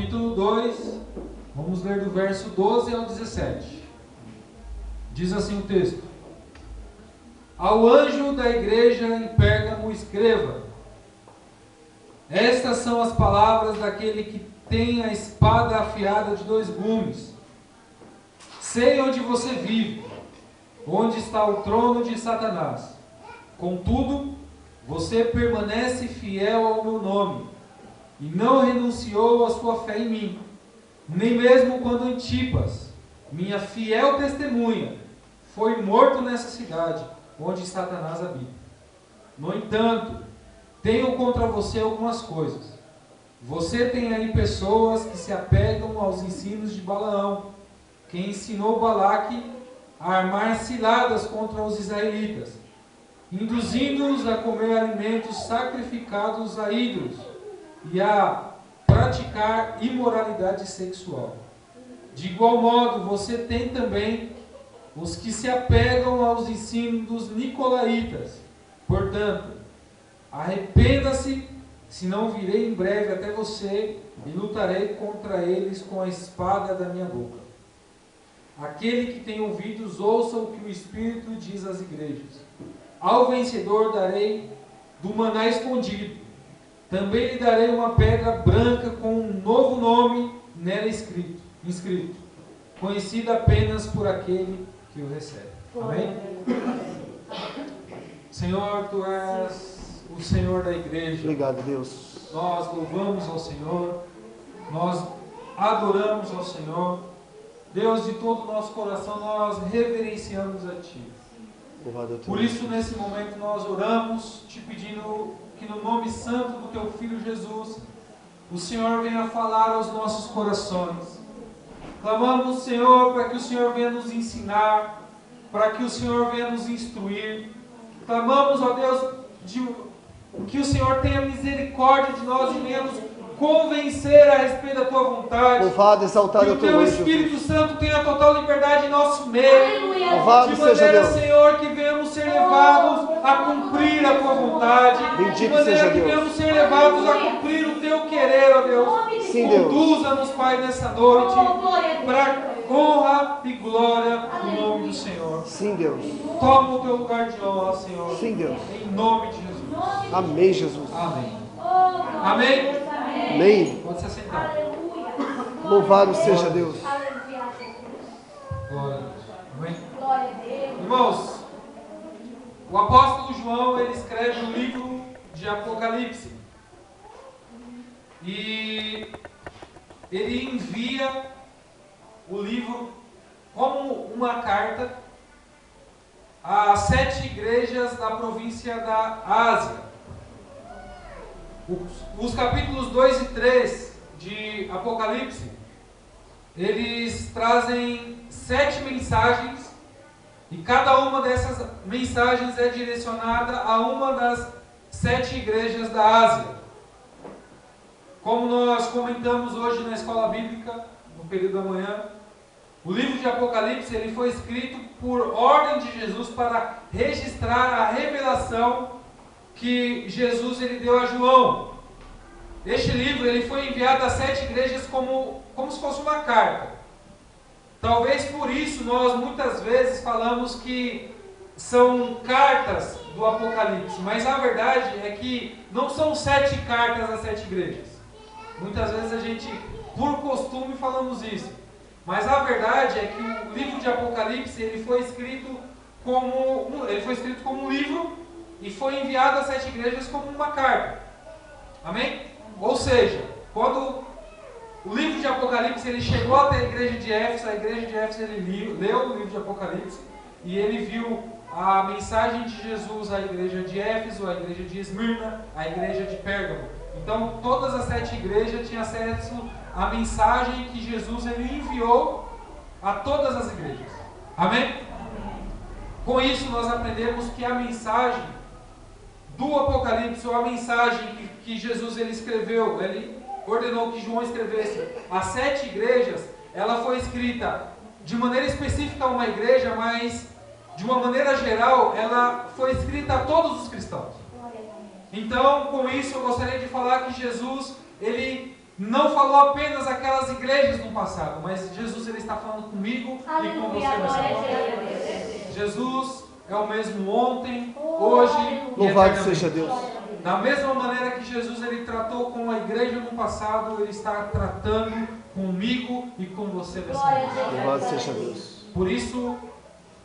capítulo 2, vamos ler do verso 12 ao 17. Diz assim o texto: Ao anjo da igreja em Pérgamo escreva: Estas são as palavras daquele que tem a espada afiada de 2 gumes. Sei onde você vive, onde está o trono de Satanás. Contudo, você permanece fiel ao meu nome, e não renunciou à sua fé em mim, nem mesmo quando Antipas, minha fiel testemunha, foi morto nessa cidade, onde Satanás habita. No entanto, tenho contra você algumas coisas. Você tem aí pessoas que se apegam aos ensinos de Balaão, que ensinou Balaque a armar ciladas contra os israelitas, induzindo-os a comer alimentos sacrificados a ídolos e a praticar imoralidade sexual. De igual modo, você tem também os que se apegam aos ensinos dos nicolaítas. Portanto, arrependa-se, senão virei em breve até você e lutarei contra eles com a espada da minha boca. Aquele que tem ouvidos, ouça o que o Espírito diz às igrejas. Ao vencedor darei do maná escondido. Também lhe darei uma pedra branca com um novo nome nela inscrito, conhecido apenas por aquele que o recebe. Amém? Senhor, Tu és o Senhor da igreja. Obrigado, Deus. Nós louvamos ao Senhor, nós adoramos ao Senhor. Deus, de todo o nosso coração, nós reverenciamos a Ti. Por isso, nesse momento, nós oramos, Te pedindo que no nome santo do Teu Filho Jesus, o Senhor venha falar aos nossos corações. Clamamos, Senhor, para que o Senhor venha nos ensinar, para que o Senhor venha nos instruir. Clamamos, ó Deus, que o Senhor tenha misericórdia de nós e venha nos convencer a respeito da Tua vontade. Louvado, exaltado que é o o Teu Teu nome, Espírito Jesus. Santo tenha total liberdade em nosso meio. Louvado De seja maneira, Deus. Senhor, que venhamos ser levados a cumprir a Tua vontade. Bendito De maneira seja que Deus. venhamos ser levados a cumprir o Teu querer, ó Deus. Sim, Deus. Conduza-nos, Pai, nessa noite, para honra e glória do nome do Senhor. Sim, Deus. Toma o Teu lugar de honra, Senhor. Sim, Deus. Em nome de Jesus. Amém, Jesus. Amém. Amém? Amém. Pode se assentar. Louvado seja Deus. Glória a Deus. Amém? Irmãos, o apóstolo João, ele escreve o livro de Apocalipse. E ele envia o livro como uma carta a 7 igrejas da província da Ásia. Os capítulos 2 e 3 de Apocalipse, eles trazem 7 mensagens, e cada uma dessas mensagens é direcionada a uma das 7 igrejas da Ásia. Como nós comentamos hoje na escola bíblica, no período da manhã, o livro de Apocalipse ele foi escrito por ordem de Jesus para registrar a revelação que Jesus ele deu a João. Este livro ele foi enviado a 7 igrejas como se fosse uma carta. Talvez por isso nós muitas vezes falamos que são cartas do Apocalipse, mas a verdade é que não são 7 cartas a 7 igrejas. Muitas vezes a gente, por costume, falamos isso. Mas a verdade é que o livro de Apocalipse ele foi escrito como um livro e foi enviado a 7 igrejas como uma carta. Amém? Ou seja, quando o livro de Apocalipse ele chegou até a igreja de Éfeso ele leu o livro de Apocalipse e ele viu a mensagem de Jesus à igreja de Éfeso, à igreja de Esmirna, à igreja de Pérgamo. Então, todas as 7 igrejas tinham acesso à mensagem que Jesus ele enviou a todas as igrejas. Amém? Com isso, nós aprendemos que a mensagem do Apocalipse, ou a mensagem que Jesus ele escreveu, ele ordenou que João escrevesse às 7 igrejas, ela foi escrita de maneira específica a uma igreja, mas de uma maneira geral, ela foi escrita a todos os cristãos. Então, com isso, eu gostaria de falar que Jesus, ele não falou apenas aquelas igrejas no passado, mas Jesus ele está falando comigo e com você nessa noite. Jesus é o mesmo ontem, hoje e Louvado eternamente. seja Deus. Da mesma maneira que Jesus ele tratou com a igreja no passado, ele está tratando comigo e com você nessa noite. Louvado seja Deus. Por isso,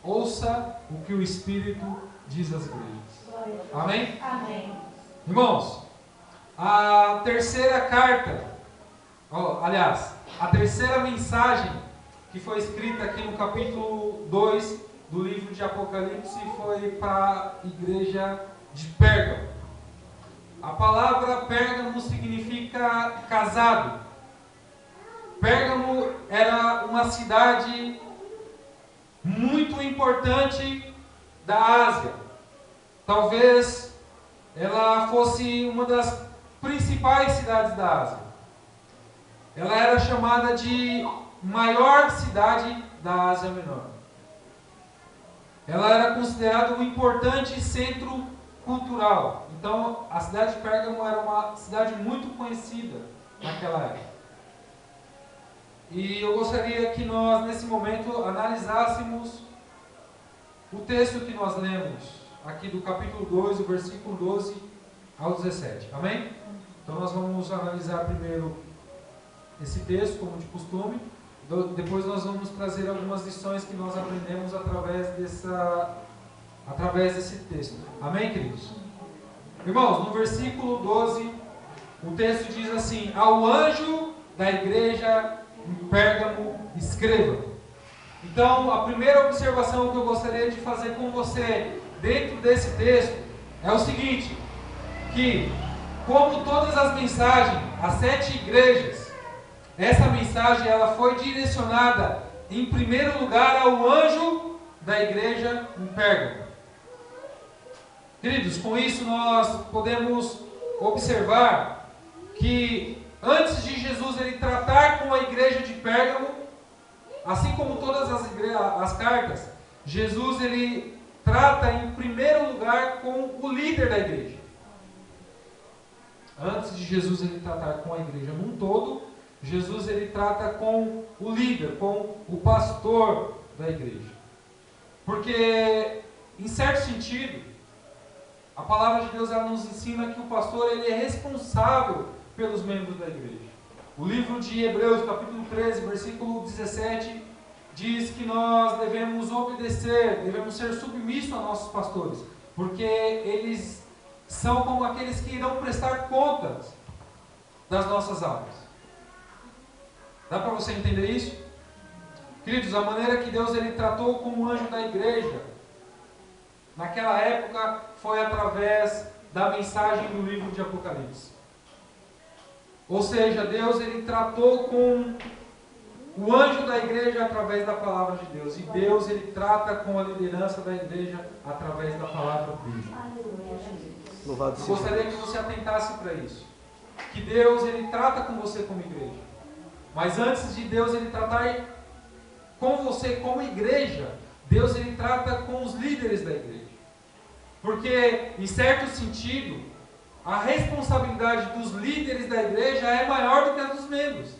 ouça o que o Espírito diz às igrejas. Amém? Amém. Irmãos, a terceira carta, a terceira mensagem que foi escrita aqui no capítulo 2 do livro de Apocalipse foi para a igreja de Pérgamo. A palavra Pérgamo significa casado. Pérgamo era uma cidade muito importante da Ásia. Talvez ela fosse uma das principais cidades da Ásia. Ela era chamada de maior cidade da Ásia Menor. Ela era considerada um importante centro cultural. Então, a cidade de Pérgamo era uma cidade muito conhecida naquela época. E eu gostaria que nós, nesse momento, analisássemos o texto que nós lemos aqui do capítulo 2, o versículo 12 ao 17. Amém? Então, nós vamos analisar primeiro esse texto, como de costume. Depois nós vamos trazer algumas lições que nós aprendemos através desse texto. Amém, queridos? Irmãos, no versículo 12, o texto diz assim: ao anjo da igreja em Pérgamo, escreva. Então, a primeira observação que eu gostaria de fazer com você dentro desse texto é o seguinte, que como todas as mensagens, as 7 igrejas, essa mensagem ela foi direcionada em primeiro lugar ao anjo da igreja em Pérgamo. Queridos, com isso nós podemos observar que antes de Jesus ele tratar com a igreja de Pérgamo, assim como todas as cartas, Jesus ele trata em primeiro lugar com o líder da igreja. Antes de Jesus ele tratar com a igreja num todo, Jesus ele trata com o líder, com o pastor da igreja. Porque, em certo sentido, a palavra de Deus ela nos ensina que o pastor ele é responsável pelos membros da igreja. O livro de Hebreus, capítulo 13, versículo 17, diz que nós devemos obedecer, devemos ser submissos a nossos pastores, porque eles são como aqueles que irão prestar contas das nossas almas. Dá para você entender isso? Queridos, a maneira que Deus ele tratou com o anjo da igreja, naquela época, foi através da mensagem do livro de Apocalipse. Ou seja, Deus ele tratou com o anjo da igreja através da palavra de Deus. E Deus ele trata com a liderança da igreja através da palavra dele. Louvado Eu seja gostaria Deus. que você atentasse para isso. Que Deus ele trata com você como igreja. Mas antes de Deus ele tratar com você como igreja, Deus ele trata com os líderes da igreja. Porque, em certo sentido, a responsabilidade dos líderes da igreja é maior do que a dos membros.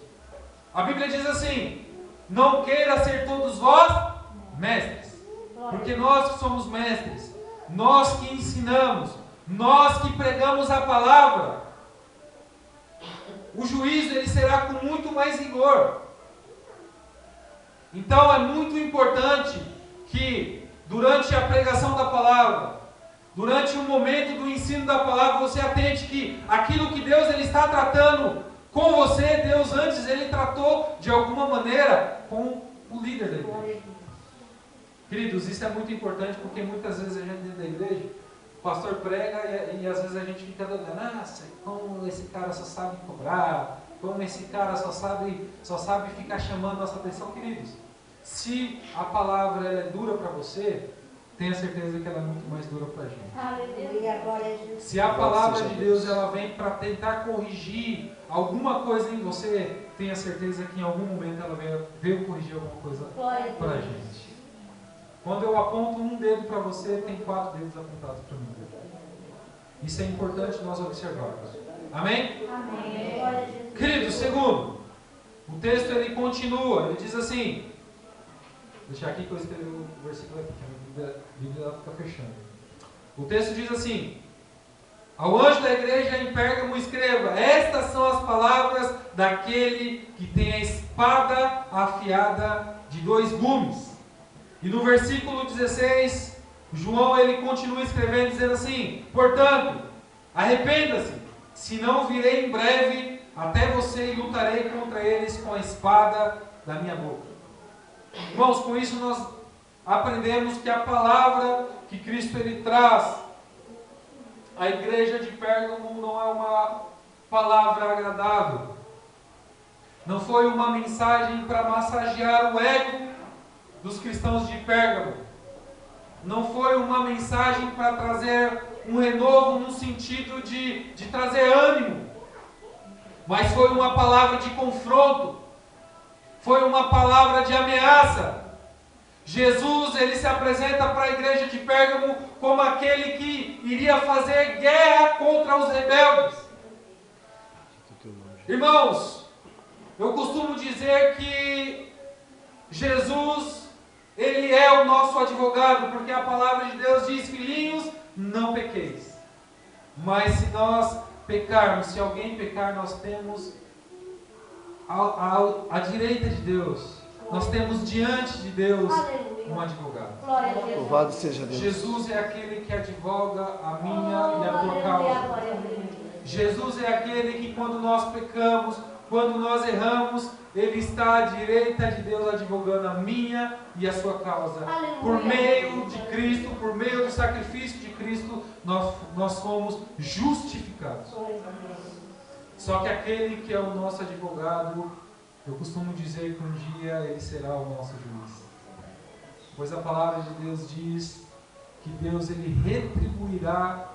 A Bíblia diz assim: não queira ser todos vós mestres. Porque nós que somos mestres, nós que ensinamos, nós que pregamos a palavra, o juízo ele será com muito mais rigor. Então é muito importante que durante a pregação da palavra, durante o momento do ensino da palavra, você atente que aquilo que Deus ele está tratando com você, Deus antes ele tratou de alguma maneira com o líder da igreja. Queridos, isso é muito importante porque muitas vezes a gente dentro da igreja, o pastor prega e às vezes a gente fica dando, nossa, como esse cara só sabe cobrar, como esse cara só sabe ficar chamando nossa atenção. Queridos, se a palavra ela é dura para você, tenha certeza que ela é muito mais dura para a gente. Se a palavra de Deus ela vem para tentar corrigir alguma coisa em você, tenha certeza que em algum momento ela veio corrigir alguma coisa para a gente. Quando eu aponto um dedo para você, tem 4 dedos apontados para mim. Isso é importante nós observarmos. Amém? Amém. Querido, segundo, o texto ele continua, ele diz assim, vou deixar aqui que eu escrevi o versículo aqui, que a Bíblia fica fechando. O texto diz assim: ao anjo da igreja em Pérgamo escreva, estas são as palavras daquele que tem a espada afiada de 2 gumes. E no versículo 16, João ele continua escrevendo dizendo assim: portanto, arrependa-se, senão virei em breve até você e lutarei contra eles com a espada da minha boca. Irmãos, com isso nós aprendemos que a palavra que Cristo ele traz à igreja de Pérgamo não é uma palavra agradável. Não foi uma mensagem para massagear o ego dos cristãos de Pérgamo. Não foi uma mensagem para trazer um renovo no sentido de trazer ânimo. Mas foi uma palavra de confronto. Foi uma palavra de ameaça. Jesus ele se apresenta para a igreja de Pérgamo como aquele que iria fazer guerra contra os rebeldes. Irmãos, eu costumo dizer que Jesus ele é o nosso advogado, porque a palavra de Deus diz: filhinhos, não pequeis. Mas se nós pecarmos, se alguém pecar, nós temos à direita de Deus, nós temos diante de Deus um advogado. Louvado seja Deus. Jesus é aquele que advoga a minha e a tua causa. Jesus é aquele que quando nós pecamos, quando nós erramos, Ele está à direita de Deus advogando a minha e a sua causa. Por meio de Cristo, por meio do sacrifício de Cristo, nós fomos justificados. Só que aquele que é o nosso advogado, eu costumo dizer que um dia ele será o nosso juiz. Pois a palavra de Deus diz que Deus ele retribuirá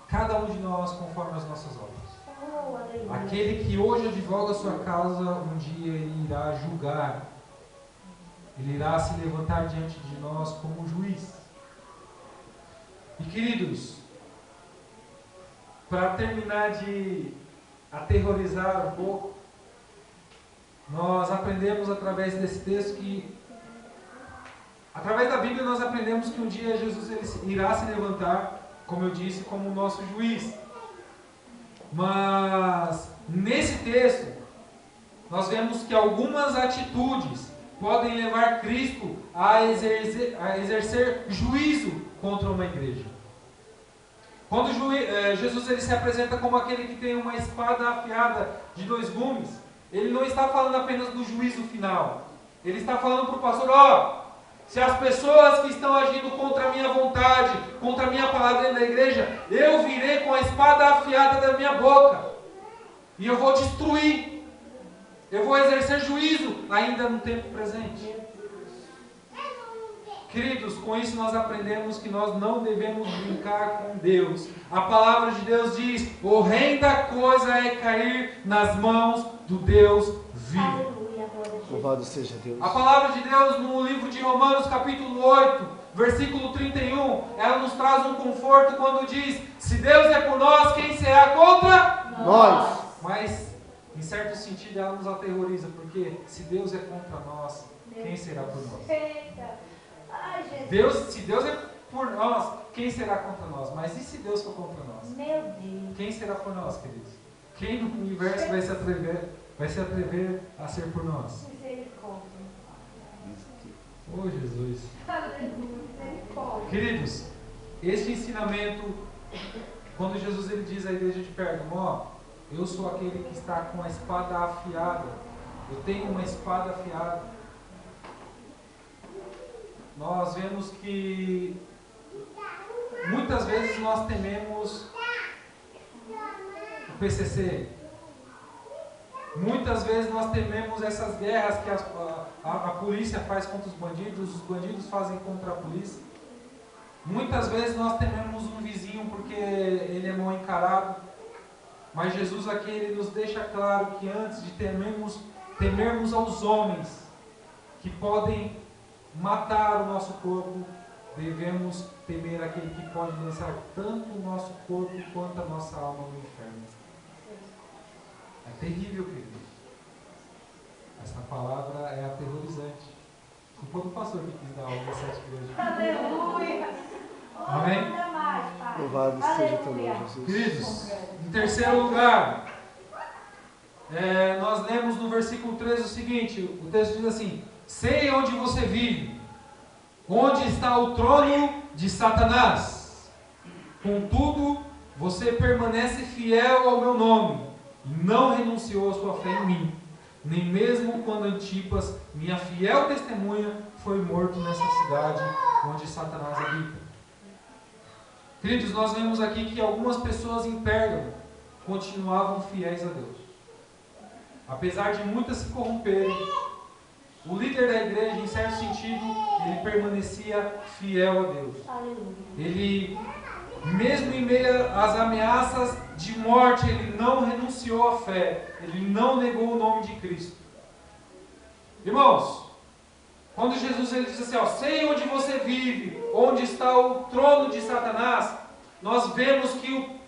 cada um de nós conforme as nossas obras. Aquele que hoje advoga a sua causa, um dia ele irá julgar. Ele irá se levantar diante de nós como juiz. E queridos, para terminar de aterrorizar um pouco, nós aprendemos através desse texto que, através da Bíblia, nós aprendemos que um dia Jesus ele irá se levantar, como eu disse, como o nosso juiz. Mas, nesse texto, nós vemos que algumas atitudes podem levar Cristo a exercer juízo contra uma igreja. Quando Jesus ele se apresenta como aquele que tem uma espada afiada de 2 gumes, ele não está falando apenas do juízo final. Ele está falando para o pastor: se as pessoas que estão agindo contra a minha vontade, contra a minha palavra dentro da igreja, eu virei com a espada afiada da minha boca. E eu vou destruir. Eu vou exercer juízo ainda no tempo presente. Queridos, com isso nós aprendemos que nós não devemos brincar com Deus. A palavra de Deus diz: horrenda coisa é cair nas mãos do Deus vivo. Louvado seja Deus. A palavra de Deus no livro de Romanos capítulo 8, versículo 31, ela nos traz um conforto quando diz: se Deus é por nós, quem será contra nós? Mas, em certo sentido, ela nos aterroriza, porque se Deus é contra nós, quem será por nós? Se Deus é por nós, quem será contra nós? Mas e se Deus for contra nós? Meu Deus. Quem será por nós, queridos? Quem no universo vai se atrever a ser por nós? Oh, Jesus. Queridos, este ensinamento, quando Jesus ele diz à igreja de Pérgamo: eu sou aquele que está com a espada afiada, eu tenho uma espada afiada. Nós vemos que muitas vezes nós tememos o PCC. Muitas vezes nós tememos essas guerras que a polícia faz contra os bandidos fazem contra a polícia. Muitas vezes nós tememos um vizinho porque ele é mal encarado. Mas Jesus aqui ele nos deixa claro que antes de temermos aos homens que podem matar o nosso corpo, devemos temer aquele que pode lançar tanto o nosso corpo quanto a nossa alma no inferno. É terrível, querido. Essa palavra é aterrorizante. Não foi o pastor que quis dar aula nessa igreja. Aleluia! Amém? Louvado seja teu nome, Jesus. Queridos, em terceiro lugar, nós lemos no versículo 13 o seguinte, o texto diz assim: sei onde você vive, onde está o trono de Satanás. Contudo, você permanece fiel ao meu nome, e não renunciou à sua fé em mim, nem mesmo quando Antipas, minha fiel testemunha, foi morto nessa cidade onde Satanás habita. Queridos, nós vemos aqui que algumas pessoas em Pérgamo continuavam fiéis a Deus. Apesar de muitas se corromperem, o líder da igreja, em certo sentido, ele permanecia fiel a Deus. Ele, mesmo em meio às ameaças de morte, ele não renunciou à fé. Ele não negou o nome de Cristo. Irmãos, quando Jesus ele diz assim, sei onde você vive, onde está o trono de Satanás, nós vemos que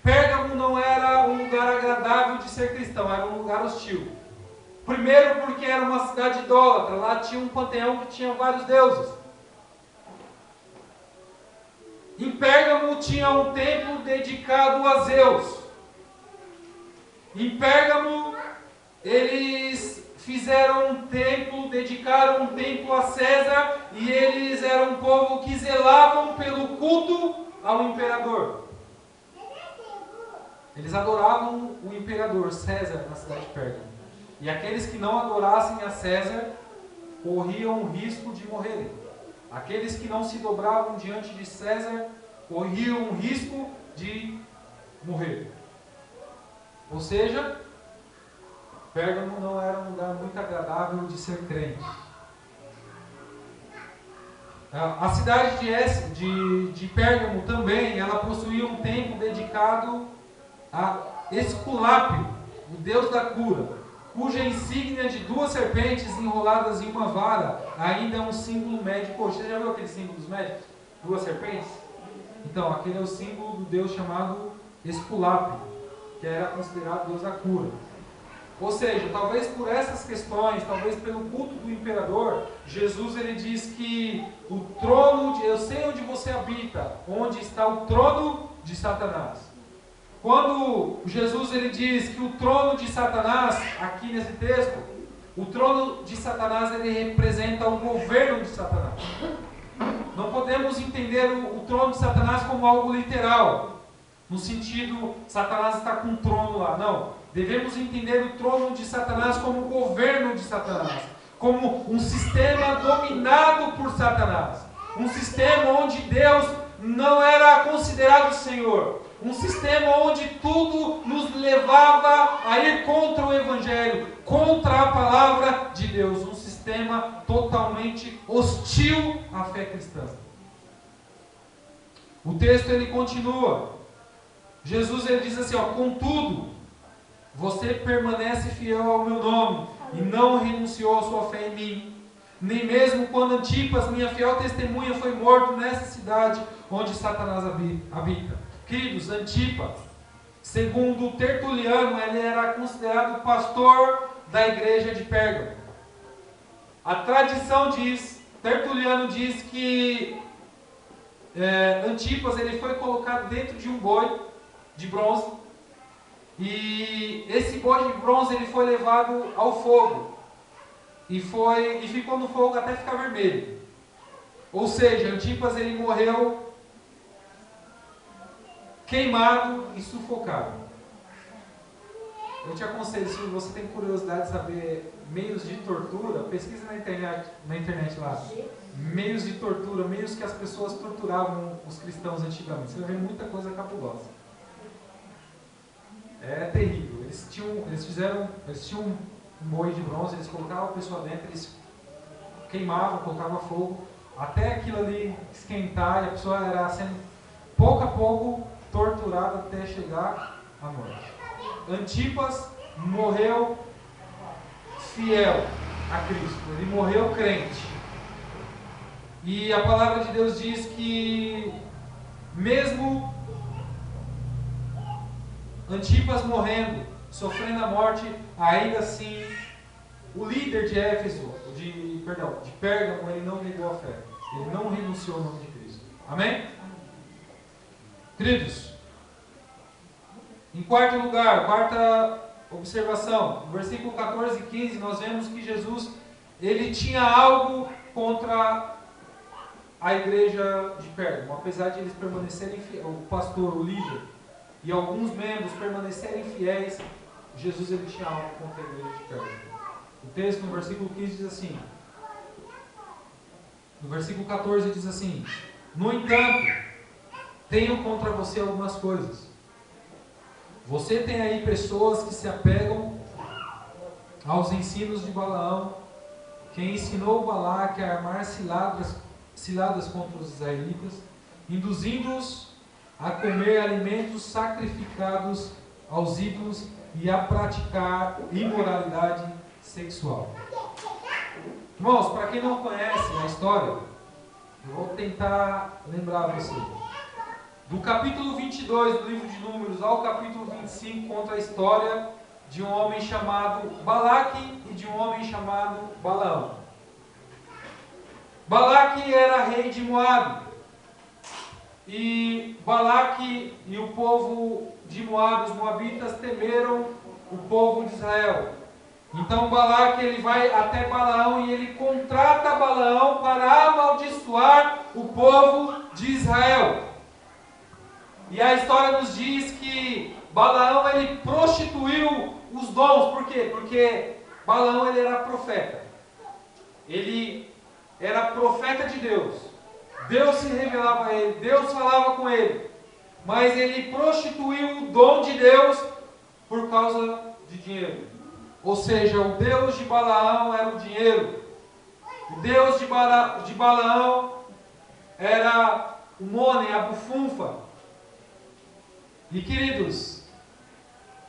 Pérgamo não era um lugar agradável de ser cristão, era um lugar hostil. Primeiro porque era uma cidade idólatra, lá tinha um panteão que tinha vários deuses. Em Pérgamo tinha um templo dedicado a Zeus. Em Pérgamo eles fizeram um templo, dedicaram um templo a César, e eles eram um povo que zelavam pelo culto ao imperador. Eles adoravam o imperador César na cidade de Pérgamo. E aqueles que não adorassem a César corriam o risco de morrerem. Aqueles que não se dobravam diante de César corriam o risco de morrer. Ou seja, Pérgamo não era um lugar muito agradável de ser crente. A cidade de Pérgamo também, ela possuía um templo dedicado a Esculápio, o deus da cura, cuja insígnia de 2 serpentes enroladas em uma vara ainda é um símbolo médico. Você já viu aquele símbolo dos médicos? 2 serpentes? Então, aquele é o símbolo do deus chamado Esculápio, que era considerado deus da cura. Ou seja, talvez por essas questões, talvez pelo culto do imperador, Jesus ele diz que o trono, eu sei onde você habita, onde está o trono de Satanás. Quando Jesus ele diz que o trono de Satanás, aqui nesse texto, o trono de Satanás ele representa o governo de Satanás. Não podemos entender o trono de Satanás como algo literal, no sentido, Satanás está com um trono lá. Não. Devemos entender o trono de Satanás como o governo de Satanás, como um sistema dominado por Satanás. Um sistema onde Deus não era considerado Senhor. Um sistema onde tudo nos levava a ir contra o Evangelho, contra a palavra de Deus. Um sistema totalmente hostil à fé cristã. O texto ele continua. Jesus ele diz assim, contudo, você permanece fiel ao meu nome e não renunciou à sua fé em mim. Nem mesmo quando Antipas, minha fiel testemunha, foi morto nessa cidade onde Satanás habita. Queridos, Antipas, segundo Tertuliano, ele era considerado pastor da igreja de Pérgamo. A tradição diz, Tertuliano diz que Antipas ele foi colocado dentro de um boi de bronze, e esse boi de bronze ele foi levado ao fogo e ficou no fogo até ficar vermelho. Ou seja, Antipas ele morreu queimado e sufocado. Eu te aconselho, se você tem curiosidade de saber meios de tortura, pesquisa na internet lá. Meios de tortura, meios que as pessoas torturavam os cristãos antigamente. Você vai ver muita coisa cabulosa. É terrível. Eles tinham um boi de bronze, eles colocavam a pessoa dentro, eles queimavam, colocavam fogo, até aquilo ali esquentar, e a pessoa era sendo pouco a pouco torturada até chegar à morte. Antipas morreu fiel a Cristo, ele morreu crente. E a palavra de Deus diz que mesmo Antipas morrendo, sofrendo a morte, ainda assim o líder de Éfeso, de Pérgamo, ele não negou a fé. Ele não renunciou ao nome de Cristo. Amém? Queridos, em quarto lugar, quarta observação, no versículo 14 e 15, nós vemos que Jesus, ele tinha algo contra a igreja de Pérgamo. Apesar de eles permanecerem fiéis, o pastor, o líder e alguns membros permanecerem fiéis, Jesus ele tinha algo contra a igreja de Pérgamo. O texto no versículo 15 diz assim, no versículo 14 diz assim: no entanto, tenho contra você algumas coisas. Você tem aí pessoas que se apegam aos ensinos de Balaão, que ensinou Balaque a armar ciladas contra os israelitas, induzindo-os a comer alimentos sacrificados aos ídolos e a praticar imoralidade sexual. Irmãos, para quem não conhece a história, eu vou tentar lembrar você. Do capítulo 22 do livro de Números ao capítulo 25 conta a história de um homem chamado Balaque e de um homem chamado Balaão. Balaque era rei de Moabe. E Balaque e o povo de Moabe, os moabitas, temeram o povo de Israel. Então Balaque ele vai até Balaão e ele contrata Balaão para amaldiçoar o povo de Israel. E a história nos diz que Balaão ele prostituiu os dons. Por quê? Porque Balaão ele era profeta. Ele era profeta de Deus. Deus se revelava a ele, Deus falava com ele. Mas ele prostituiu o dom de Deus por causa de dinheiro. Ou seja, o Deus de Balaão era o dinheiro. O Deus de Balaão era o money, a bufunfa. E queridos,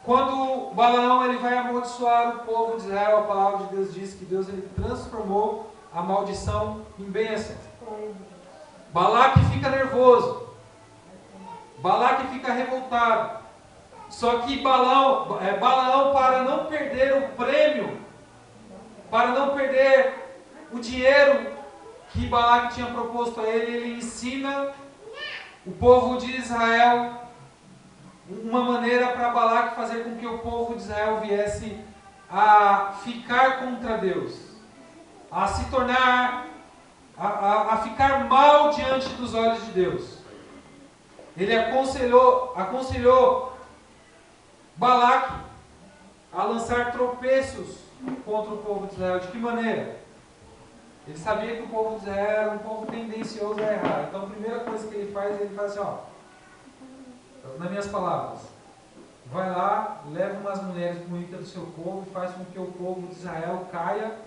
quando Balaão ele vai amaldiçoar o povo de Israel, a palavra de Deus diz que Deus ele transformou a maldição em bênção. Balaque fica nervoso. Balaque fica revoltado. Só que Balaão, para não perder o prêmio, para não perder o dinheiro que Balaque tinha proposto a ele, ele ensina o povo de Israel uma maneira para Balaque fazer com que o povo de Israel viesse a ficar contra Deus, a se tornar, a ficar mal diante dos olhos de Deus. Ele aconselhou Balaque a lançar tropeços contra o povo de Israel. De que maneira? Ele sabia que o povo de Israel era um povo tendencioso a errar. Então a primeira coisa que ele faz assim, nas minhas palavras, vai lá, leva umas mulheres bonitas do seu povo e faz com que o povo de Israel caia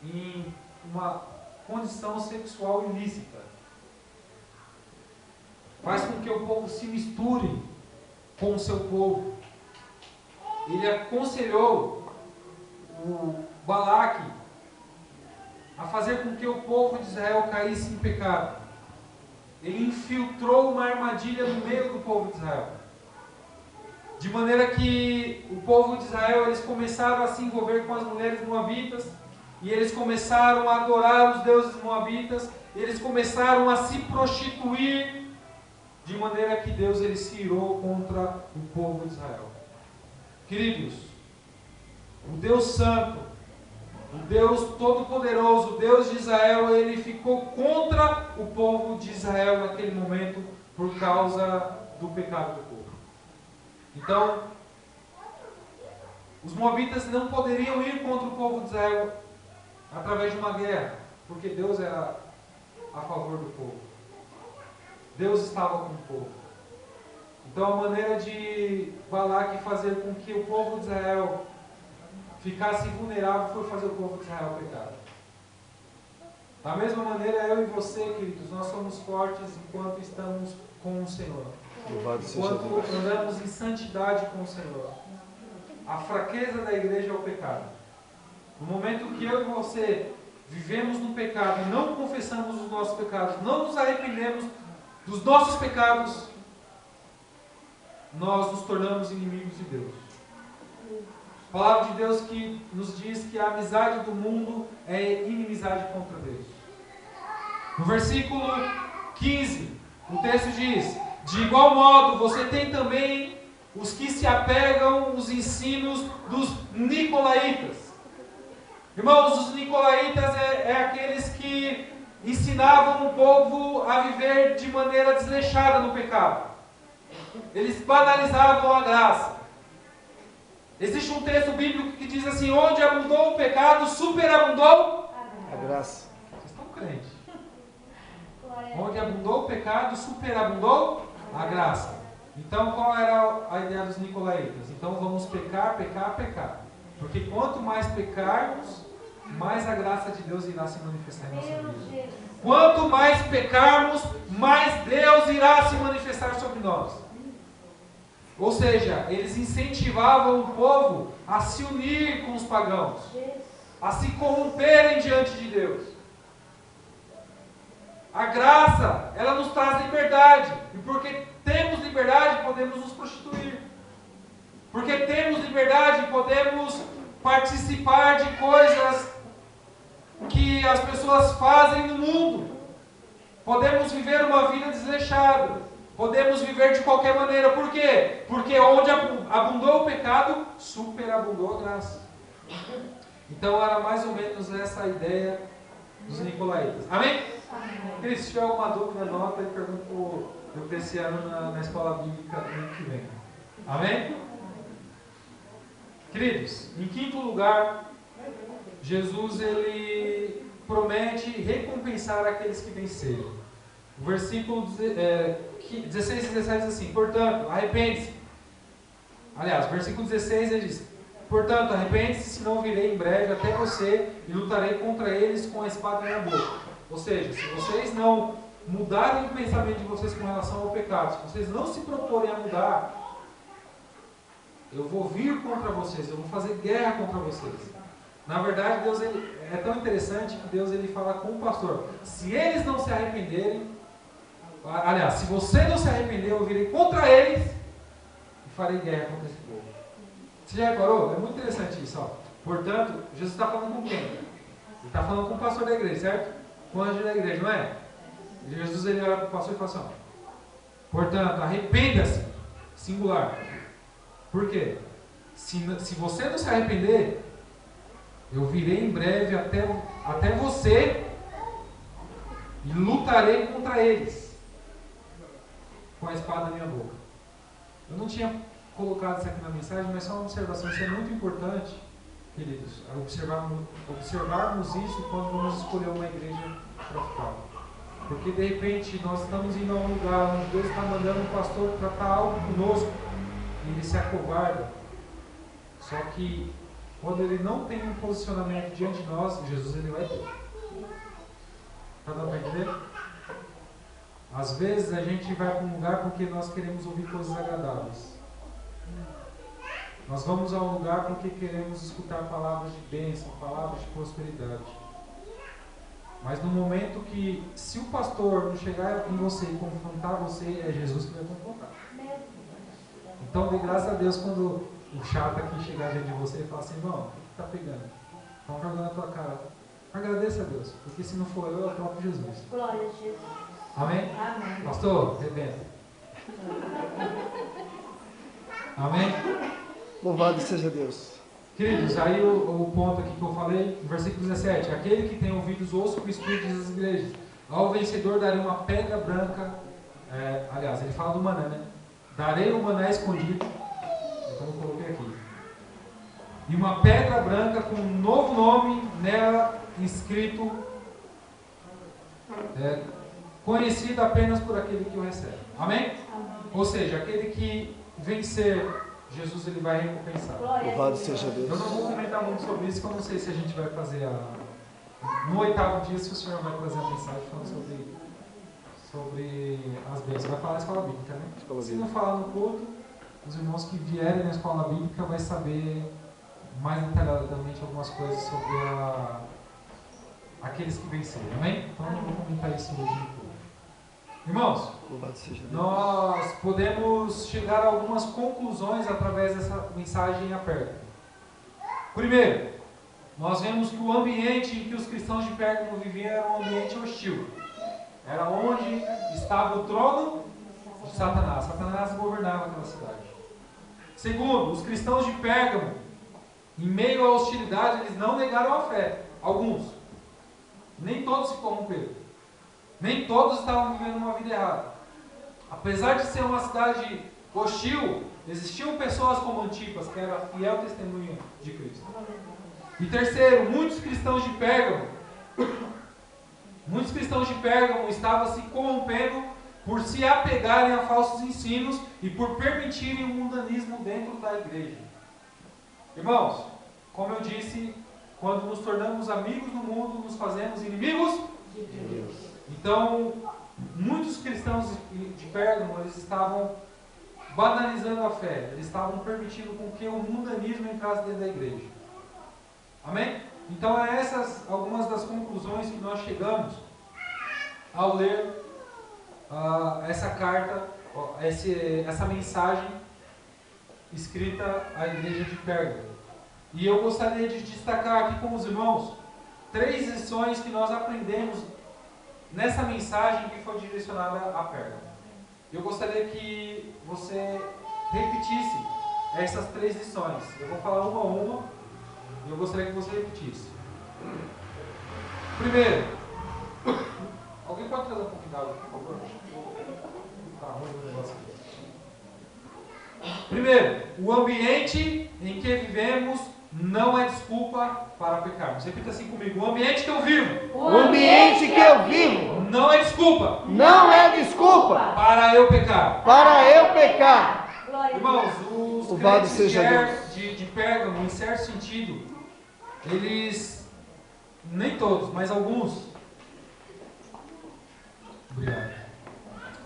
em uma condição sexual ilícita. Faz com que o povo se misture com o seu povo. Ele aconselhou o Balaque a fazer com que o povo de Israel caísse em pecado. Ele infiltrou uma armadilha no meio do povo de Israel. De maneira que o povo de Israel, eles começaram a se envolver com as mulheres moabitas, e eles começaram a adorar os deuses moabitas, eles começaram a se prostituir, de maneira que Deus ele se irou contra o povo de Israel. Queridos, o Deus Santo, o Deus Todo-Poderoso, o Deus de Israel, ele ficou contra o povo de Israel naquele momento por causa do pecado do povo. Então, os moabitas não poderiam ir contra o povo de Israel através de uma guerra, porque Deus era a favor do povo. Deus estava com o povo. Então a maneira de Balaque fazer com que o povo de Israel ficasse vulnerável foi fazer o povo de Israel pecar. Da mesma maneira, eu e você, queridos, nós somos fortes enquanto estamos com o Senhor. Enquanto andamos em santidade com o Senhor. A fraqueza da igreja é o pecado. No momento que eu e você vivemos no pecado e não confessamos os nossos pecados, não nos arrependemos dos nossos pecados, nós nos tornamos inimigos de Deus. A palavra de Deus que nos diz que a amizade do mundo é inimizade contra Deus. No versículo 15, o texto diz: de igual modo, você tem também os que se apegam aos ensinos dos nicolaítas. Irmãos, os nicolaítas é aqueles que ensinavam o povo a viver de maneira desleixada no pecado. Eles banalizavam a graça. Existe um texto bíblico que diz assim: onde abundou o pecado, superabundou a graça. Vocês estão crentes? Onde abundou o pecado, superabundou a graça. Então, qual era a ideia dos nicolaítas? Então, vamos pecar, pecar, pecar. Porque quanto mais pecarmos, mais a graça de Deus irá se manifestar em nossa vida. Quanto mais pecarmos, mais Deus irá se manifestar sobre nós. Ou seja, eles incentivavam o povo a se unir com os pagãos, a se corromperem diante de Deus. A graça, ela nos traz liberdade. E porque temos liberdade, podemos nos prostituir. Porque temos liberdade, podemos participar de coisas que as pessoas fazem no mundo. Podemos viver uma vida desleixada. Podemos viver de qualquer maneira. Por quê? Porque onde abundou o pecado, superabundou a graça. Então era mais ou menos essa a ideia dos nicolaítas. Amém? Queridos, se tiver alguma dúvida, anota e pergunta para o Cristiano na escola bíblica no ano que vem. Amém? Queridos, em quinto lugar, Jesus ele promete recompensar aqueles que vencerem. O versículo 16 e 17 diz assim: portanto, arrepende-se. Aliás, o versículo 16 ele diz: portanto, arrepende-se, senão virei em breve até você e lutarei contra eles com a espada na boca. Ou seja, se vocês não mudarem o pensamento de vocês com relação ao pecado, se vocês não se proporem a mudar, eu vou vir contra vocês, eu vou fazer guerra contra vocês. Na verdade, Deus é tão interessante que Deus ele fala com o pastor: se eles não se arrependerem, aliás, se você não se arrepender, eu virei contra eles e farei guerra contra esse povo. Você já reparou? É muito interessante isso. Ó. Portanto, Jesus está falando com quem? Ele está falando com o pastor da igreja, certo? Com o anjo da igreja, não é? Jesus ele olha para o pastor e fala assim: ó, portanto, arrependa-se, singular. Por quê? Se você não se arrepender, eu virei em breve até você e lutarei contra eles com a espada na minha boca. Eu não tinha colocado isso aqui na mensagem, mas só uma observação. Isso é muito importante, queridos, observarmos isso quando vamos escolher uma igreja para ficar. Porque de repente nós estamos indo a um lugar onde Deus está mandando um pastor tratar algo conosco e ele se acovarda. Só que quando ele não tem um posicionamento diante de nós, Jesus ele vai ter. Está dando para entender? Às vezes a gente vai para um lugar porque nós queremos ouvir coisas agradáveis. Nós vamos a um lugar porque queremos escutar palavras de bênção, palavras de prosperidade. Mas no momento que, se o pastor não chegar em você e confrontar você, é Jesus que vai confrontar. Então dê graças a Deus quando o chato aqui chegar diante de você e falar assim: irmão, o que está pegando? Estão jogando na tua cara. Agradeça a Deus, porque se não for eu, é o próprio Jesus. Glória a Jesus. Amém? Amém. Pastor, rebenta. Amém? Louvado seja Deus. Queridos, aí o ponto aqui que eu falei, no versículo 17: aquele que tem ouvidos, ouça o que o Espírito diz às igrejas. Ao vencedor darei uma pedra branca. Aliás, ele fala do maná, né? Darei um maná escondido. Então eu coloquei aqui. E uma pedra branca com um novo nome nela escrito, conhecido apenas por aquele que o recebe. Amém? Amém. Ou seja, aquele que vencer, Jesus ele vai recompensar. Louvado seja Deus. Eu não vou comentar muito sobre isso, porque eu não sei se a gente vai fazer no 8º dia, se o Senhor vai trazer a mensagem falando sobre as bênçãos. Vai falar na escola bíblica, né? Se não falar no culto, os irmãos que vierem na escola bíblica vai saber mais detalhadamente algumas coisas sobre aqueles que venceram. Amém? Então eu não vou comentar isso hoje no culto. Irmãos, nós podemos chegar a algumas conclusões através dessa mensagem a Pérgamo. Primeiro, nós vemos que o ambiente em que os cristãos de Pérgamo viviam era um ambiente hostil. Era onde estava o trono de Satanás. Satanás governava aquela cidade. Segundo, os cristãos de Pérgamo, em meio à hostilidade, eles não negaram a fé. Alguns. Nem todos se corromperam. Nem todos estavam vivendo uma vida errada. Apesar de ser uma cidade hostil, existiam pessoas como Antipas, que era fiel testemunha de Cristo. E terceiro, muitos cristãos de Pérgamo estavam se corrompendo por se apegarem a falsos ensinos e por permitirem o mundanismo dentro da igreja. Irmãos, como eu disse, quando nos tornamos amigos do mundo, nos fazemos inimigos de Deus. Então, muitos cristãos de Pérgamo, eles estavam banalizando a fé, eles estavam permitindo com que o mundanismo entrasse dentro da igreja. Amém? Então, essas algumas das conclusões que nós chegamos ao ler essa carta, essa mensagem escrita à igreja de Pérgamo. E eu gostaria de destacar aqui com os irmãos 3 lições que nós aprendemos nessa mensagem que foi direcionada a Pérgamo. Eu gostaria que você repetisse essas 3 lições. Eu vou falar uma a uma e eu gostaria que você repetisse. Primeiro, alguém pode trazer um pouquinho d'água, por favor? Tá ruim o negócio aqui. Primeiro, o ambiente em que vivemos não é desculpa para pecarmos. Repita assim comigo: o ambiente que eu vivo. O ambiente que eu vivo Não é desculpa. não é desculpa Para eu pecar. para eu pecar. Irmãos, os Louvado crentes seja Deus. de Pérgamo, em certo sentido, eles, nem todos, mas alguns, obrigado,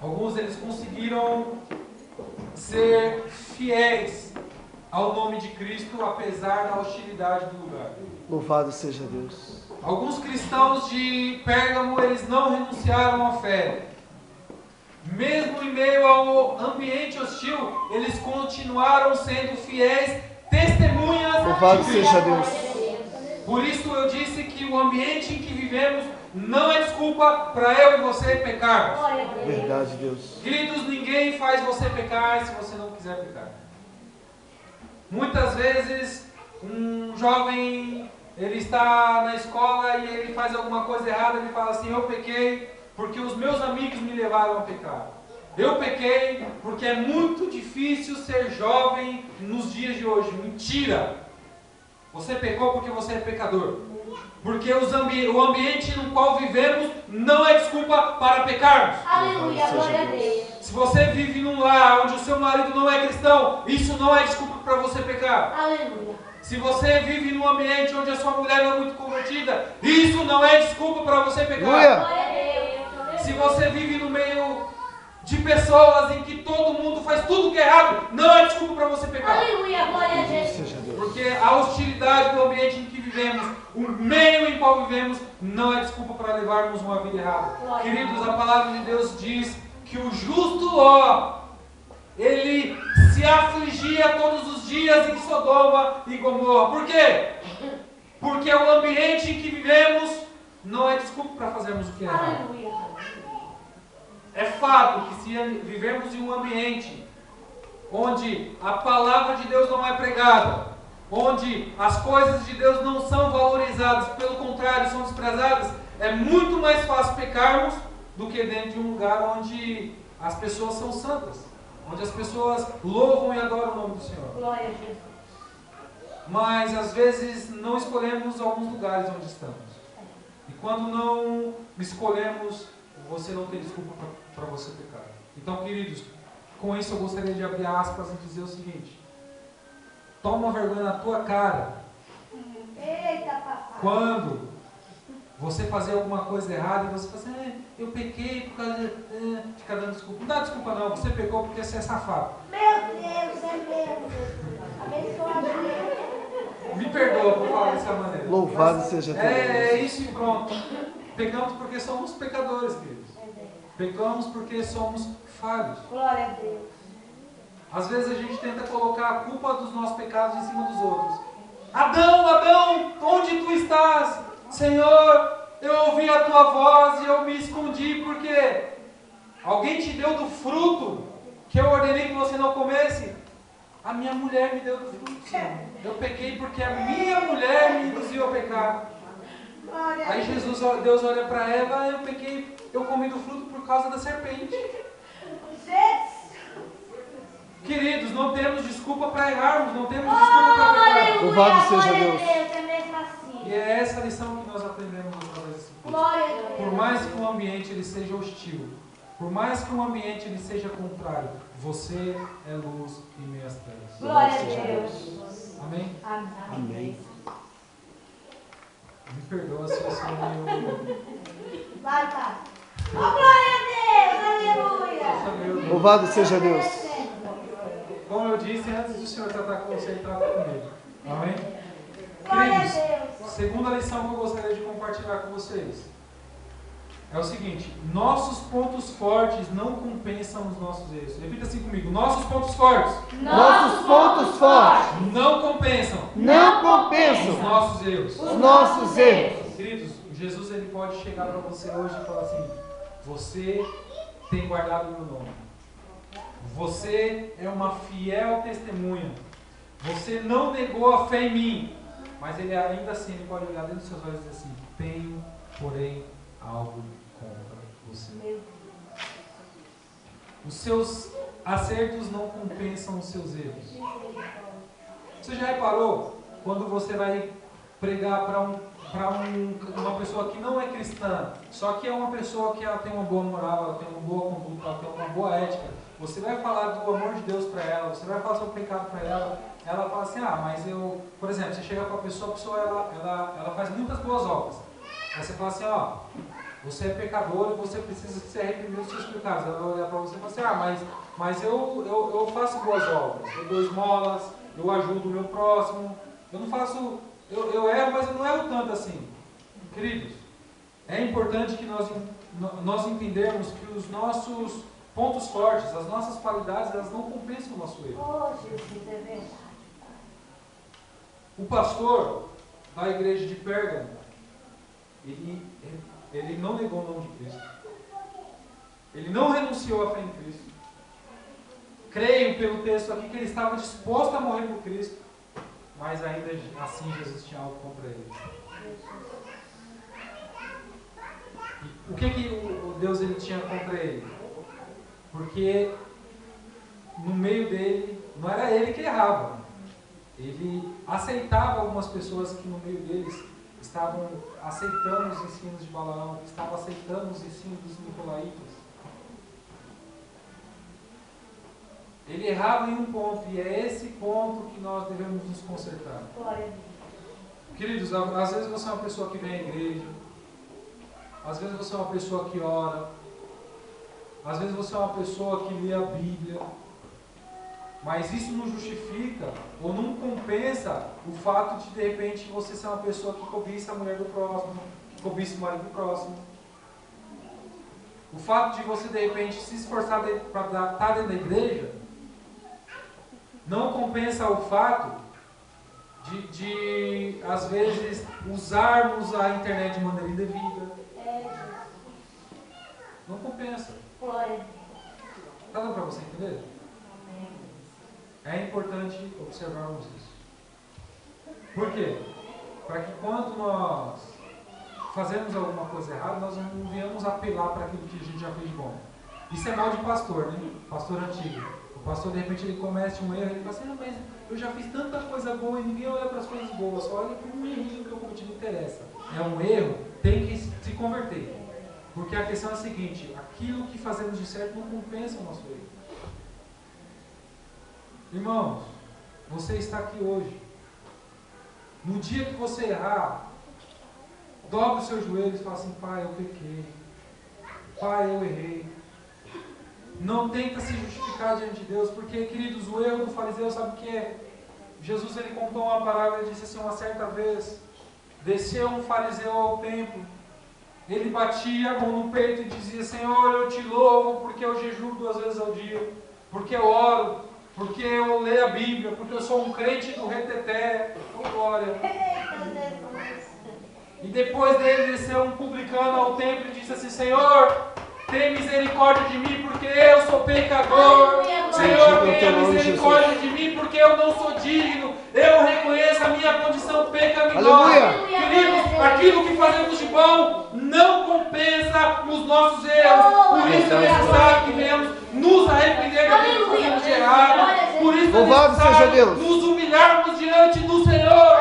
alguns eles conseguiram ser fiéis ao nome de Cristo, apesar da hostilidade do lugar. Louvado seja Deus. Alguns cristãos de Pérgamo, eles não renunciaram à fé. Mesmo em meio ao ambiente hostil, eles continuaram sendo fiéis testemunhas Louvado de Cristo. seja Deus. Por isso eu disse que o ambiente em que vivemos não é desculpa para eu e você pecarmos. Verdade, Deus. Queridos, ninguém faz você pecar se você não quiser pecar. Muitas vezes, um jovem, ele está na escola e ele faz alguma coisa errada, ele fala assim: eu pequei porque os meus amigos me levaram a pecar. Eu pequei porque é muito difícil ser jovem nos dias de hoje. Mentira! Você pecou porque você é pecador. Porque o ambiente no qual vivemos não é desculpa para pecarmos. Aleluia, glória a Deus. Se você vive num lar onde o seu marido não é cristão, isso não é desculpa para você pecar. Aleluia. Se você vive num ambiente onde a sua mulher não é muito convertida, isso não é desculpa para você pecar. Aleluia. Glória a Deus. Se você vive no meio de pessoas em que todo mundo faz tudo que é errado, não é desculpa para você pecar. Aleluia, glória a Deus. Seja Deus. Porque a hostilidade do ambiente em que vivemos, o meio em qual vivemos, não é desculpa para levarmos uma vida errada. Queridos, a palavra de Deus diz que o justo Ló, ele se afligia todos os dias em Sodoma e Gomorra. Por quê? Porque o ambiente em que vivemos não é desculpa para fazermos o que é errado. Aleluia. É fato que se vivemos em um ambiente onde a palavra de Deus não é pregada, onde as coisas de Deus não são valorizadas, pelo contrário, são desprezadas, é muito mais fácil pecarmos do que dentro de um lugar onde as pessoas são santas, onde as pessoas louvam e adoram o nome do Senhor. Glória a Jesus. Mas às vezes não escolhemos alguns lugares onde estamos. E quando não escolhemos, você não tem desculpa para você pecar. Então, queridos, com isso eu gostaria de abrir aspas e dizer o seguinte: toma vergonha na tua cara. Eita, papai. Quando você fazer alguma coisa errada e você fala assim: eu pequei por causa de... fica dando desculpa. Não dá desculpa não, você pecou porque você é safado. Meu Deus, é mesmo. Abençoado. Me perdoa por falar dessa maneira. Louvado Mas seja Deus. é isso e pronto. Pecamos porque somos pecadores, queridos. Pecamos porque somos falhos. Glória a Deus. Às vezes a gente tenta colocar a culpa dos nossos pecados em cima dos outros. Adão, Adão, onde tu estás? Senhor, eu ouvi a tua voz e eu me escondi porque alguém te deu do fruto que eu ordenei que você não comesse. A minha mulher me deu do fruto, Senhor. Eu pequei porque a minha mulher me induziu a pecar. Aí Deus olha para Eva, eu pequei, eu comi do fruto por causa da serpente. Queridos, não temos desculpa para errarmos, não temos desculpa para pecar. Louvado seja Deus. É mesmo assim. E é essa a lição que nós aprendemos através desse curso. Glória a Deus. Por mais que o ambiente ele seja hostil, por mais que o ambiente ele seja contrário, você é luz em meio às trevas. Glória a Deus. Amém? Amém. Me perdoa se eu sou meio... Vai, Pai. Oh, glória a Deus. Aleluia. Louvado seja Deus. Como eu disse, antes do Senhor tratar com você, ele trata comigo. Amém? Glória a Queridos, Deus. segunda lição que eu gostaria de compartilhar com vocês é o seguinte: nossos pontos fortes não compensam os nossos erros. Repita assim comigo: nossos pontos fortes Nossos pontos fortes não compensam não os compensam nossos erros. os nossos erros. Queridos, Jesus ele pode chegar para você hoje e falar assim: você tem guardado o meu nome. Você é uma fiel testemunha. Você não negou a fé em mim. Mas ele ainda assim ele pode olhar dentro dos seus olhos e dizer assim: tenho, porém, algo contra você. Os seus acertos não compensam os seus erros. Você já reparou quando você vai pregar para uma pessoa que não é cristã, só que é uma pessoa que ela tem uma boa moral, ela tem uma boa conduta, ela tem uma boa ética? Você vai falar do amor de Deus para ela, você vai falar sobre o pecado para ela. Ela fala assim: ah, mas eu... Por exemplo, você chega para a pessoa ela faz muitas boas obras. Aí você fala assim: ó, você é pecador e você precisa se arrepender dos seus pecados. Ela vai olhar para você e fala assim: ah, mas eu faço boas obras. Eu dou esmolas, eu ajudo o meu próximo. Eu não faço... Eu erro, mas eu não erro tanto assim. Queridos, é importante que nós entendermos que os nossos pontos fortes, as nossas qualidades, elas não compensam o nosso erro. Oh, Jesus, é verdade. O pastor da igreja de Pérgamo, ele não negou o nome de Cristo. Ele não renunciou à fé em Cristo. Creio pelo texto aqui que ele estava disposto a morrer por Cristo, mas ainda assim Jesus tinha algo contra ele. E o que o Deus ele tinha contra ele? Porque no meio dele, não era ele que errava. Ele aceitava algumas pessoas que no meio deles estavam aceitando os ensinos de Balaão, estavam aceitando os ensinos dos nicolaítas. Ele errava em um ponto, e é esse ponto que nós devemos nos consertar. Glória a Deus. Queridos, às vezes você é uma pessoa que vem à igreja, às vezes você é uma pessoa que ora, às vezes você é uma pessoa que lê a Bíblia, mas isso não justifica ou não compensa o fato de repente você ser uma pessoa que cobiça a mulher do próximo, que cobiça o marido do próximo. O fato de você de repente se esforçar para estar dentro da igreja não compensa o fato de às vezes usarmos a internet de maneira indevida. Não compensa. Glória a Deus. Está dando para você entender? É importante observarmos isso. Por quê? Para que quando nós fazemos alguma coisa errada, nós não venhamos apelar para aquilo que a gente já fez de bom. Isso é mal de pastor, né? Pastor antigo. O pastor, de repente, ele comete um erro, ele fala assim: ah, mas eu já fiz tanta coisa boa e ninguém olha para as coisas boas, só olha para um errinho que eu cometi, não interessa. É um erro, tem que se converter. Porque a questão é a seguinte: aquilo que fazemos de certo não compensa o nosso erro. Irmãos, você está aqui hoje. No dia que você errar, dobre os seus joelhos e fala assim: pai, eu pequei. Pai, eu errei. Não tenta se justificar diante de Deus, porque, queridos, o erro do fariseu sabe o que é? Jesus ele contou uma parábola e disse assim: uma certa vez desceu um fariseu ao templo. Ele batia a mão no peito e dizia: Senhor, eu te louvo porque eu jejuo 2 vezes ao dia, porque eu oro, porque eu leio a Bíblia, porque eu sou um crente do reteté. Oh, glória! E depois dele desceu um publicano ao templo e disse assim: Senhor, tem misericórdia de mim porque eu sou pecador. Senhor, tenha misericórdia de mim porque eu não sou digno. Eu reconheço a minha condição pecaminosa. Queridos, aquilo que fazemos de bom não compensa os nossos erros. Por isso é necessário que venhamos nos arrepender daquilo que fazemos de errado. Por isso é necessário nos humilharmos diante do Senhor.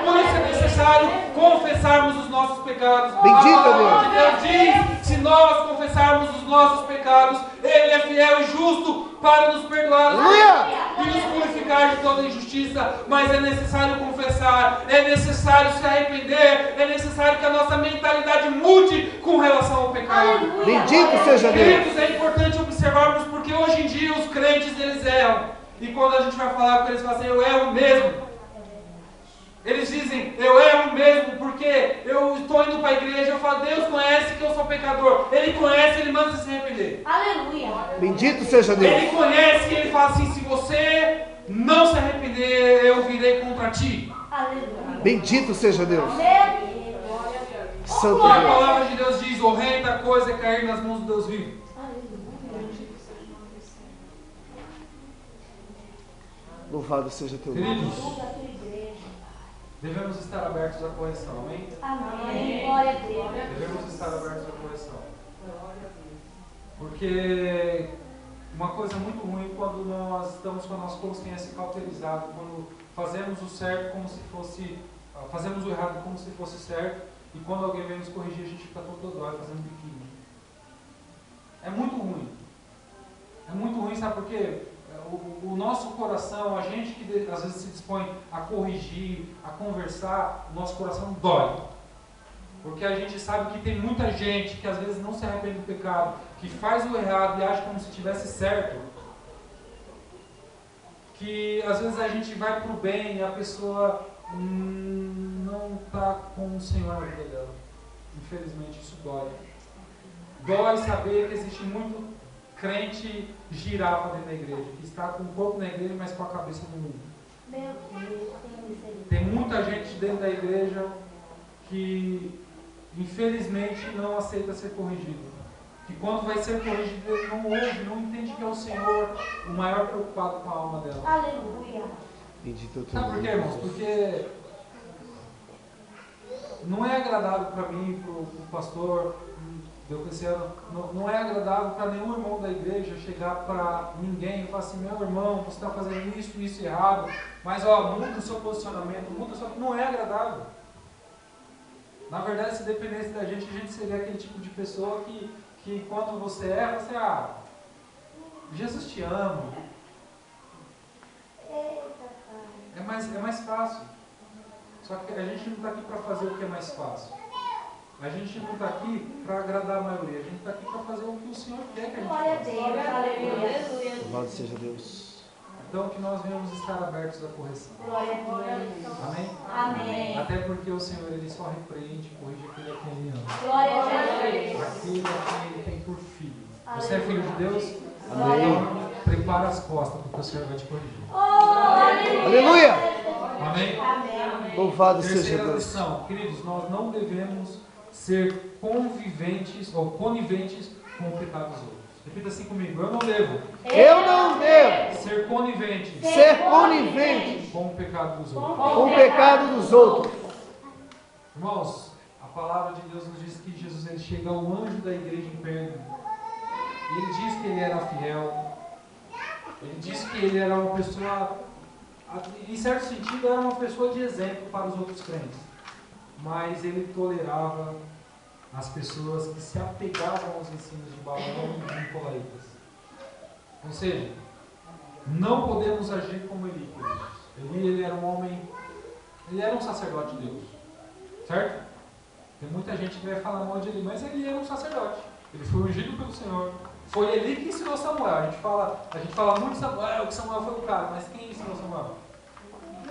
Por isso é necessário confessarmos os nossos pecados. Bendito A palavra de Deus diz: se nós confessarmos os nossos pecados, Ele é fiel e justo para nos perdoar e nos purificar de toda injustiça. Mas é necessário confessar, é necessário se arrepender, é necessário que a nossa mentalidade mude com relação ao pecado. Bendito seja Deus. Queridos, é importante observarmos porque hoje em dia os crentes eles erram. E quando a gente vai falar com eles, falam assim: eu erro mesmo. Eles dizem: eu erro mesmo porque eu estou indo para a igreja. Eu falo: Deus conhece que eu sou pecador. Ele conhece, Ele manda se arrepender. Aleluia. Bendito seja Deus. Ele conhece que Ele fala assim: se você não se arrepender, eu virei contra ti. Aleluia. Bendito seja Deus. Santo E a Deus. palavra de Deus diz: horrenda coisa é cair nas mãos de Deus vivo. Louvado seja teu nome. Queridos, devemos estar abertos à correção, amém? Amém. Glória a Deus. Devemos estar abertos à correção. Porque uma coisa muito ruim quando nós estamos com a nossa consciência cauterizada, quando fazemos o certo como se fosse, fazemos o errado como se fosse certo, e quando alguém vem nos corrigir, a gente fica todo dodói fazendo biquinho. É muito ruim. É muito ruim, sabe por quê? O nosso coração, a gente que às vezes se dispõe a corrigir, a conversar, o nosso coração dói. Porque a gente sabe que tem muita gente que às vezes não se arrepende do pecado, que faz o errado e acha como se estivesse certo. Que às vezes a gente vai para o bem e a pessoa não está com o Senhor na vida dela. Infelizmente isso dói. Dói saber que existe muito crente girafa dentro da igreja, que está com o corpo na igreja, mas com a cabeça no mundo. Meu Deus, tenha misericórdia. Tem muita gente dentro da igreja que infelizmente não aceita ser corrigido. Que quando vai ser corrigido, ele não ouve, não entende que é o Senhor o maior preocupado com a alma dela. Aleluia. Bendito teu Sabe por quê, nome. irmãos? Porque não é agradável para mim, para o pastor Diocleciano, não é agradável para nenhum irmão da igreja chegar para ninguém e falar assim: meu irmão, você está fazendo isso errado, mas muda o seu posicionamento, muda o seu... Não é agradável. Na verdade, se dependesse da gente, a gente seria aquele tipo de pessoa que quando você erra, você Jesus te ama. É mais fácil. Só que a gente não está aqui para fazer o que é mais fácil. A gente não está aqui para agradar a maioria. A gente está aqui para fazer o que o Senhor quer que a gente Glória a faça. Deus. Aleluia. Louvado seja Deus. Então que nós venhamos estar abertos à correção. Glória a Deus. Amém? Amém. Até porque o Senhor ele só repreende e corrige aquele a quem ele ama. Glória a Deus. Aquele a quem ele tem por filho. Você é filho de Deus? Amém. Então prepara as costas porque o Senhor vai te corrigir. Aleluia. Amém? Amém. Louvado seja Terceira Deus. lição, queridos, nós não devemos ser conviventes ou coniventes com o pecado dos outros. Repita assim comigo: eu não devo Eu não devo ser conivente ser conivente com o pecado dos outros. com o pecado dos outros. Irmãos, a palavra de Deus nos diz que Jesus ele chega ao anjo da igreja em Pérgamo. E ele diz que ele era fiel. Ele diz que ele era uma pessoa, em certo sentido, era uma pessoa de exemplo para os outros crentes. Mas ele tolerava as pessoas que se apegavam aos ensinos de Balaão e de Nicolaítas. Ou seja, não podemos agir como Eli, queridos. Eli era um homem, ele era um sacerdote de Deus. Certo? Tem muita gente que vai falar mal de Eli, mas ele era um sacerdote. Ele foi ungido pelo Senhor. Foi Eli que ensinou Samuel. A gente fala muito Samuel, que Samuel foi o cara, mas quem ensinou Samuel?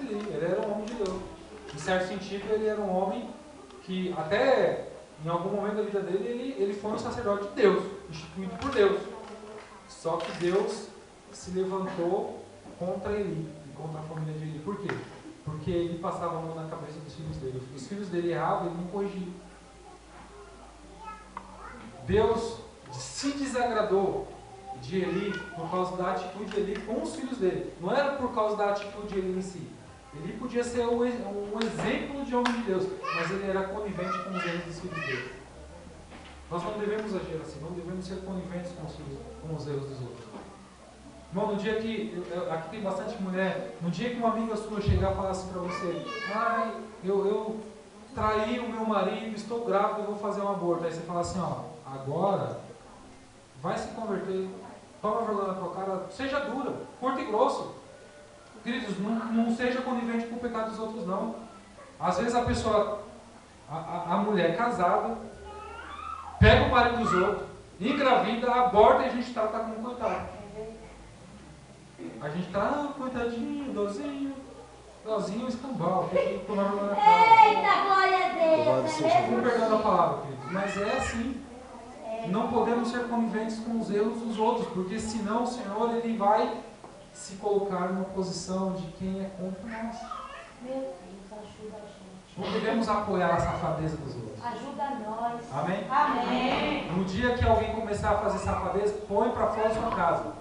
Eli, ele era um homem de Deus. Em certo sentido, ele era um homem que até em algum momento da vida dele, ele foi um sacerdote de Deus, instituído por Deus. Só que Deus se levantou contra Eli e contra a família de Eli. Por quê? Porque ele passava a mão na cabeça dos filhos dele. Os filhos dele erravam, ele não corrigia. Deus se desagradou de Eli por causa da atitude de Eli com os filhos dele. Não era por causa da atitude de Eli em si. Eli podia ser um exemplo de homem de Deus, mas ele era conivente com os erros dos filhos dele. Nós não devemos agir assim, não devemos ser coniventes com os erros dos outros. Irmão, no dia que, aqui tem bastante mulher, no dia que uma amiga sua chegar e falar assim para você, ai, eu traí o meu marido, estou grávida, eu vou fazer um aborto. Aí você fala assim, ó, agora vai se converter, toma vergonha na tua cara, seja dura, curto e grosso. Queridos, não seja conivente com o pecado dos outros, não. Às vezes a pessoa, a mulher casada, pega o marido dos outros, engravida, aborta e a gente trata como coitado. A gente tá, coitadinho, dozinho, escambau, tem que tomar vergonha na cara. Eita, glória a Deus! Com perdão da palavra, queridos, mas é assim. Não podemos ser coniventes com os erros dos outros, porque senão o Senhor ele vai se colocar numa posição de quem é contra nós. Meu Deus, ajuda a gente. Não devemos apoiar a safadeza dos outros. Ajuda nós. Amém? Amém. No dia que alguém começar a fazer safadeza, põe para fora da sua casa.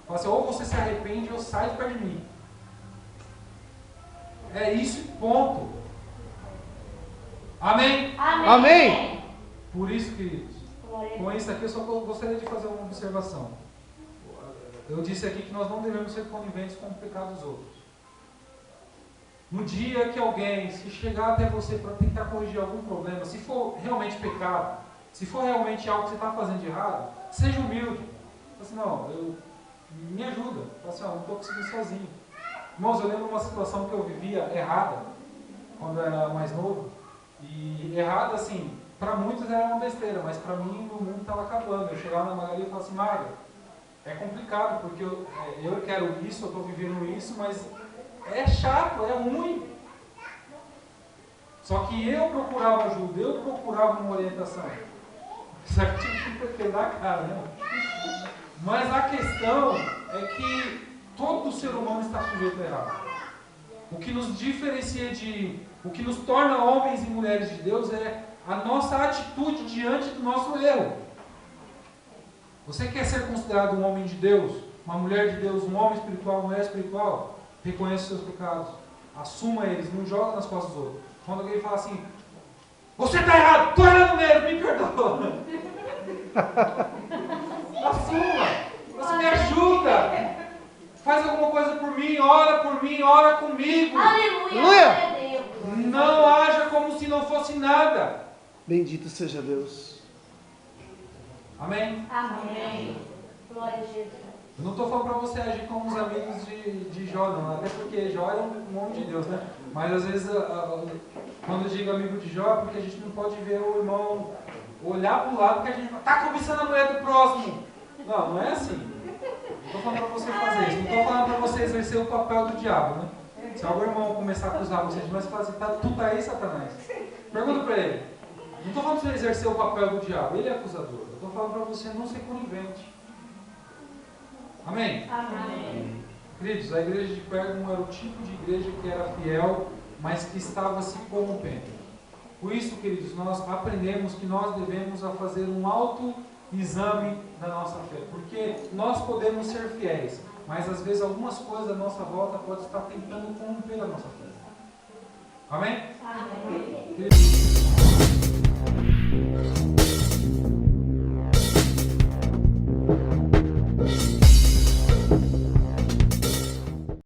Fala assim, ou você se arrepende ou sai de perto de mim. É isso e ponto. Amém? Amém. Amém. Por isso, queridos, com isso aqui eu só gostaria de fazer uma observação. Eu disse aqui que nós não devemos ser coniventes com o pecado dos outros. No dia que alguém, se chegar até você para tentar corrigir algum problema, se for realmente pecado, se for realmente algo que você está fazendo de errado, seja humilde. Fala assim, não, me ajuda. Fala assim, não estou conseguindo sozinho. Irmãos, eu lembro uma situação que eu vivia errada, quando eu era mais novo. E errada, assim, para muitos era uma besteira, mas para mim o mundo estava acabando. Eu chegava na Magali e falava assim, Maga, é complicado, porque eu quero isso, eu estou vivendo isso, mas é chato, é ruim. Só que eu procurava ajuda, eu procurava uma orientação. Só que tinha que dar a cara, né? Mas a questão é que todo ser humano está sujeito a errar. O que nos diferencia o que nos torna homens e mulheres de Deus é a nossa atitude diante do nosso erro. Você quer ser considerado um homem de Deus, uma mulher de Deus, um homem espiritual, uma mulher espiritual? Reconheça os seus pecados, assuma eles, não joga nas costas dos outros. Quando alguém fala assim, você está errado, estou errando mesmo, me perdoa. Assuma, você me ajuda, faz alguma coisa por mim, ora comigo. Aleluia. Aleluia. Glória a Deus. Não haja como se não fosse nada. Bendito seja Deus. Amém? Amém. Glória a Jesus. Eu não estou falando para você agir como os amigos de Jó, não. Até porque Jó é um homem de Deus, né? Mas às vezes, quando eu digo amigo de Jó, é porque a gente não pode ver o irmão olhar para o lado porque a gente está cobiçando a mulher do próximo. Não, não é assim. Não estou falando para você fazer isso. Não estou falando para você exercer o papel do diabo, né? Se algum irmão começar a acusar você demais, você fala assim, tu tá aí, Satanás? Pergunta para ele. Não estou falando para você exercer o papel do diabo, ele é acusador. Eu estou falando para você não ser conivente. Amém? Amém. Queridos, a igreja de Pérgamo era o tipo de igreja que era fiel, mas que estava se corrompendo. Por isso, queridos, nós aprendemos que nós devemos fazer um autoexame da nossa fé. Porque nós podemos ser fiéis, mas às vezes algumas coisas da nossa volta podem estar tentando corromper a nossa fé. Amém?